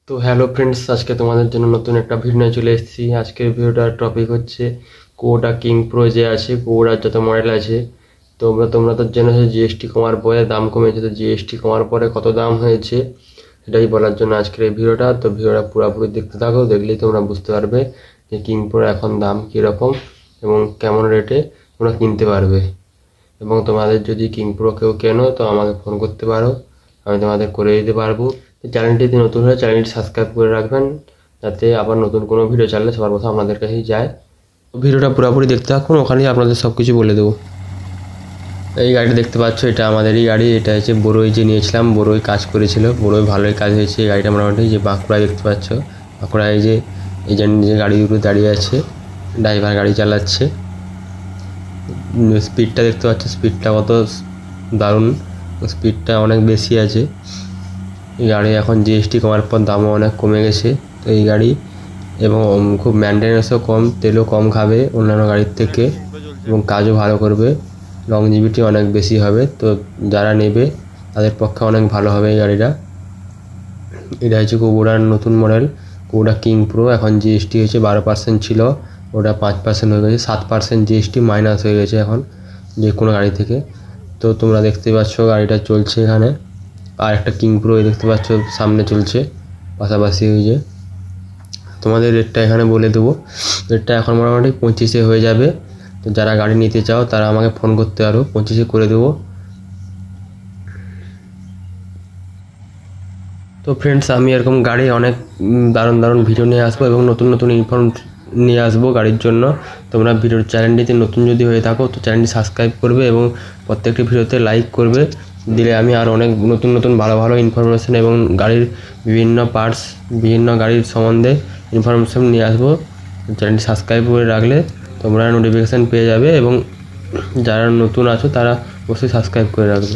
তো hello friends, আজকে তোমাদের জন্য নতুন একটা ভিডিও চলে এসেছি। আজকের ভিডিওটার টপিক হচ্ছে কোডা কিং প্রো যে আছে, কোডার যত মডেল আছে। তোমরা তো জেনেছো জিএসটি কমার পরে দাম কমেছে। তো জিএসটি কমার পরে কত দাম হয়েছে সেটাই বলার জন্য আজকের এই ভিডিওটা। তো ভিডিওটা পুরোপুরি দেখতে থাকো, দেখলেই তোমরা বুঝতে পারবে যে কিং প্রোর এখন দাম কীরকম এবং কেমন রেটে তোমরা কিনতে পারবে। এবং তোমাদের যদি কিং প্রো কেউ কেনো তো আমাকে ফোন করতে পারো, আমি তোমাদের করে দিতে পারবো। চ্যানেলটিতে নতুন হলে চ্যানেলটি সাবস্ক্রাইব করে রাখবেন, যাতে আবার নতুন কোনো ভিডিও চাইলে সবার প্রথম আপনাদের কাছেই যায়। ভিডিওটা পুরোপুরি দেখতে থাকুন, ওখানেই আপনাদের সব কিছু বলে দেবো। এই গাড়িটা দেখতে পাচ্ছ, এটা আমাদেরই গাড়ি। এটা হচ্ছে বড়ই যে নিয়েছিলাম, বড়ই কাজ করেছিল, বড়ই ভালোই কাজ হয়েছে। এই গাড়িটা মোটামুটি যে বাঁকুড়ায় দেখতে পাচ্ছ, বাঁকুড়ায় যে এজেন্ট যে গাড়িগুলো দাঁড়িয়ে আছে, ড্রাইভার গাড়ি চালাচ্ছে। স্পিডটা দেখতে পাচ্ছ, স্পিডটা কত দারুণ, স্পিডটা অনেক বেশি আছে। এই গাড়ি এখন জিএসটি কমার পর দামও অনেক কমে গেছে। তো এই গাড়ি এবং খুব মেনটেন্যান্সও কম, তেলও কম খাবে অন্যান্য গাড়ির থেকে, এবং কাজও ভালো করবে, লংজিভিটি অনেক বেশি হবে। তো যারা নেবে তাদের পক্ষে অনেক ভালো হবে এই গাড়িটা। এটা হচ্ছে কোবরার নতুন মডেল, কোবরা কিং প্রো। এখন জিএসটি হয়েছে 12% ছিল, ওটা 5% হয়ে গেছে, 7% জিএসটি মাইনাস হয়ে গেছে এখন যে কোনো গাড়ি থেকে। তো তোমরা দেখতে পাচ্ছ গাড়িটা চলছে এখানে। আর একটা কিং প্রো দেখতে পাচ্ছ সামনে চলছে পাশাপাশি। ওই যে তোমাদের রেটটা এখানে বলে দেবো, রেটটা এখন মোটামুটি 25-এ হয়ে যাবে। তো যারা গাড়ি নিতে চাও তারা আমাকে ফোন করতে পারো, 25-এ করে দেবো। তো ফ্রেন্ডস, আমি এরকম গাড়ি অনেক দারুণ দারুণ ভিডিও নিয়ে আসবো এবং নতুন নতুন ইনফর্ম নিয়ে আসবো গাড়ির জন্য। তোমরা ভিডিওর চ্যানেলটিতে নতুন যদি হয়ে থাকো তো চ্যানেলটি সাবস্ক্রাইব করবে এবং প্রত্যেকটি ভিডিওতে লাইক করবে, দিলে আমি আর অনেক নতুন নতুন ভালো ভালো ইনফরমেশান এবং গাড়ির বিভিন্ন পার্টস, বিভিন্ন গাড়ির সম্বন্ধে ইনফরমেশান নিয়ে আসবো। চ্যানেলটি সাবস্ক্রাইব করে রাখলে তোমরা নোটিফিকেশান পেয়ে যাবে, এবং যারা নতুন আছো তারা অবশ্যই সাবস্ক্রাইব করে রাখবে।